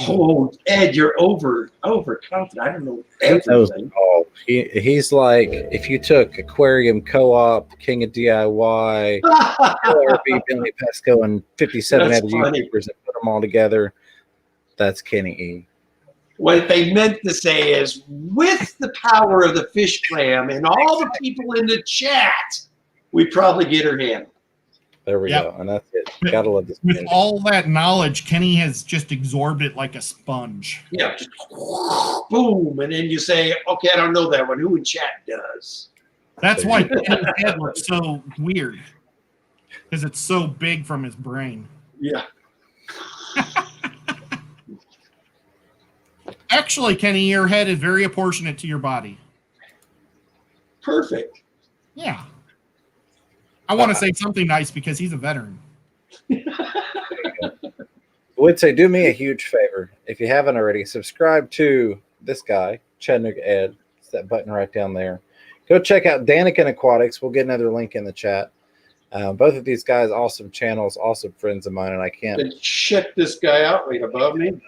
Oh, Ed, you're overconfident. I don't know everything. He knows all. He's like, if you took Aquarium Co-op, King of DIY, LRB, Bentley Pesco, and 57 other YouTubers and put them all together, that's Kenny E. What they meant to say is, with the power of the fish clam and all the people in the chat, we probably get her handled. There we go. And that's it. Gotta love this. With all that knowledge, Kenny has just absorbed it like a sponge. Yeah, just boom. And then you say, okay, I don't know that one. Who in chat does? That's why Kenny's head looks so weird. Because it's so big from his brain. Yeah. Actually, Kenny, your head is very apportionate to your body. Perfect. Yeah. I want to say something nice because he's a veteran. I would say, do me a huge favor. If you haven't already, subscribe to this guy, Chattanooga Ed. It's that button right down there. Go check out Daniken Aquatics. We'll get another link in the chat. Both of these guys, awesome channels, awesome friends of mine, and I can't. And check this guy out right above me.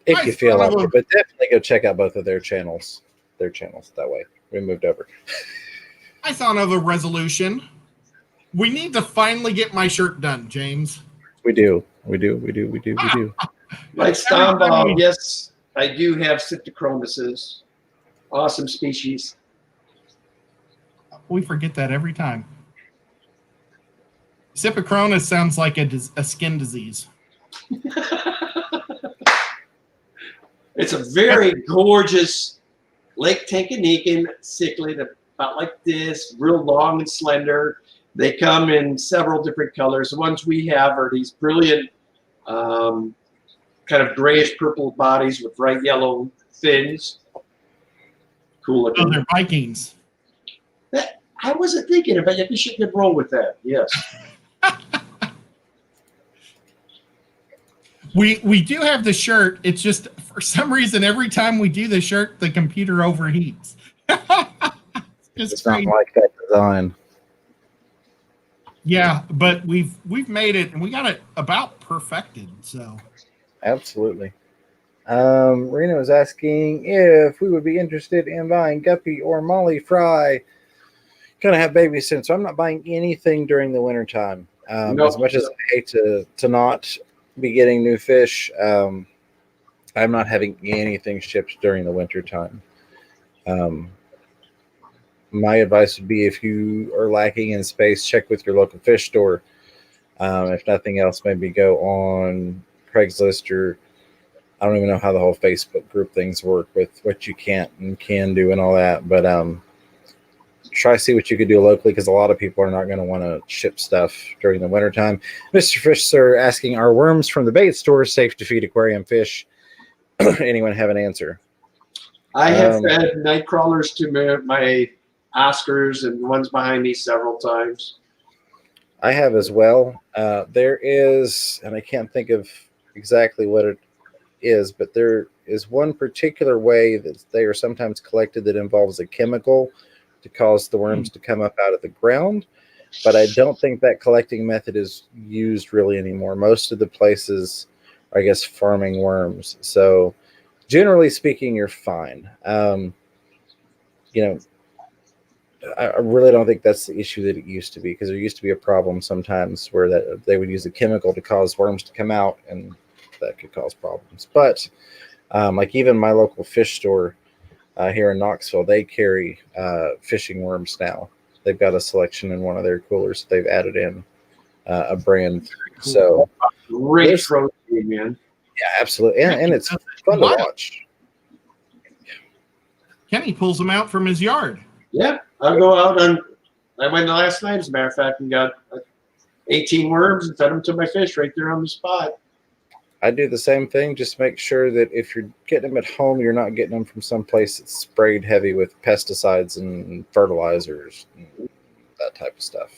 If you feel like it, but definitely go check out both of their channels. That way. We moved over. I thought of a resolution. We need to finally get my shirt done, James. We do. Like Stomball, yes, I do have cryptochromuses. Awesome species. We forget that every time. Sipicrona sounds like a skin disease. It's a very gorgeous Lake Tanganyika cichlid, about like this, real long and slender. They come in several different colors. The ones we have are these brilliant kind of grayish purple bodies with bright yellow fins. Cool looking. Oh, they're Vikings. I wasn't thinking about it. You should roll with that. Yes. We do have the shirt. It's just for some reason every time we do the shirt, the computer overheats. It's not like that design. Yeah, but we've made it and we got it about perfected. So Absolutely. Rena was asking if we would be interested in buying guppy or molly fry. Kind of have babies soon, so I'm not buying anything during the wintertime. Nope. As much as I hate to not be getting new fish, I'm not having anything shipped during the wintertime. My advice would be, if you are lacking in space, check with your local fish store. If nothing else, maybe go on Craigslist, or I don't even know how the whole Facebook group things work with what you can't and can do and all that. But try to see what you could do locally, because a lot of people are not going to want to ship stuff during the wintertime. Mr. Fish Sir asking, are worms from the bait store safe to feed aquarium fish? Anyone have an answer? I have fed night crawlers to my Oscars and the ones behind me several times. I have as well. There is, and I can't think of exactly what it is, but there is one particular way that they are sometimes collected that involves a chemical to cause the worms to come up out of the ground. But I don't think that collecting method is used really anymore. Most of the places are, I guess, farming worms. So generally speaking, you're fine. I really don't think that's the issue that it used to be, because there used to be a problem sometimes where that they would use a chemical to cause worms to come out, and that could cause problems. But like even my local fish store here in Knoxville, they carry fishing worms now. They've got a selection in one of their coolers. They've added in a brand. Cool. So Great protein, man. Yeah, absolutely. And it's fun to watch. Kenny pulls them out from his yard. Yeah, I'll go out on. I went last night, as a matter of fact, and got 18 worms and fed them to my fish right there on the spot. I do the same thing. Just make sure that if you're getting them at home, you're not getting them from some place that's sprayed heavy with pesticides and fertilizers and that type of stuff.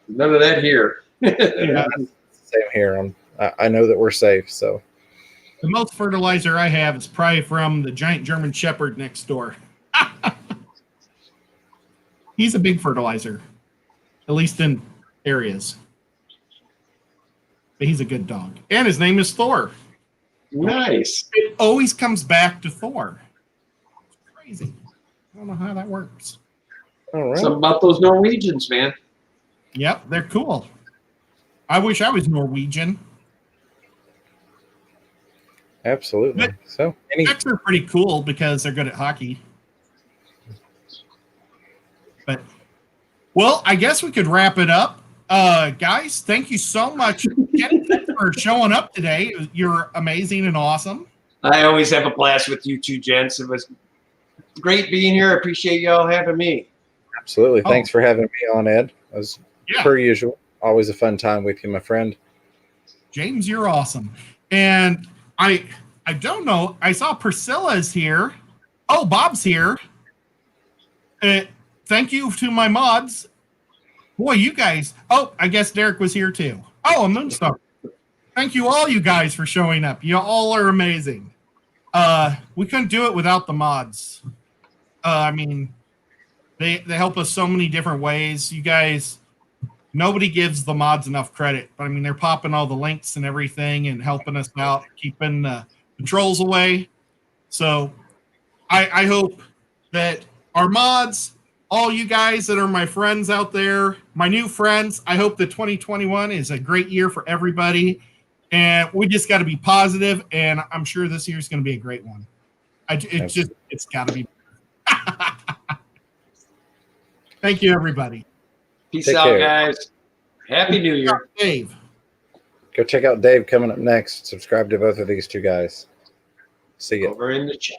None of that here. Yeah. Same here. I know that we're safe. So the most fertilizer I have is probably from the giant German Shepherd next door. He's a big fertilizer, at least in areas. But he's a good dog. And his name is Thor. Nice. It always comes back to Thor. It's crazy. I don't know how that works. all right. Something about those Norwegians, man. Yep, they're cool. I wish I was Norwegian. Absolutely. But So Czechs are pretty cool because they're good at hockey. But, well, I guess we could wrap it up. Guys, thank you so much for showing up today. You're amazing and awesome. I always have a blast with you two gents. It was great being here. I appreciate y'all having me. absolutely. Thanks for having me on, Ed. As Yeah. per usual. Always a fun time with you, my friend. James, you're awesome. And I don't know. I saw Priscilla's here. Oh, Bob's here. Thank you to my mods. Boy, you guys. Oh, I guess Derek was here too. Oh, a Moonstar. Thank you all you guys for showing up. You all are amazing. We couldn't do it without the mods. I mean, they help us so many different ways. You guys, nobody gives the mods enough credit. But I mean, they're popping all the links and everything and helping us out, keeping the trolls away. So I hope that our mods, all you guys that are my friends out there, my new friends, I hope that 2021 is a great year for everybody. And we just got to be positive, and I'm sure this year is going to be a great one. It's got to be. Thank you, everybody. Peace Take out, care. guys. Happy New Year. Dave. Go check out Dave coming up next. Subscribe to both of these two guys. See ya. Over in the chat.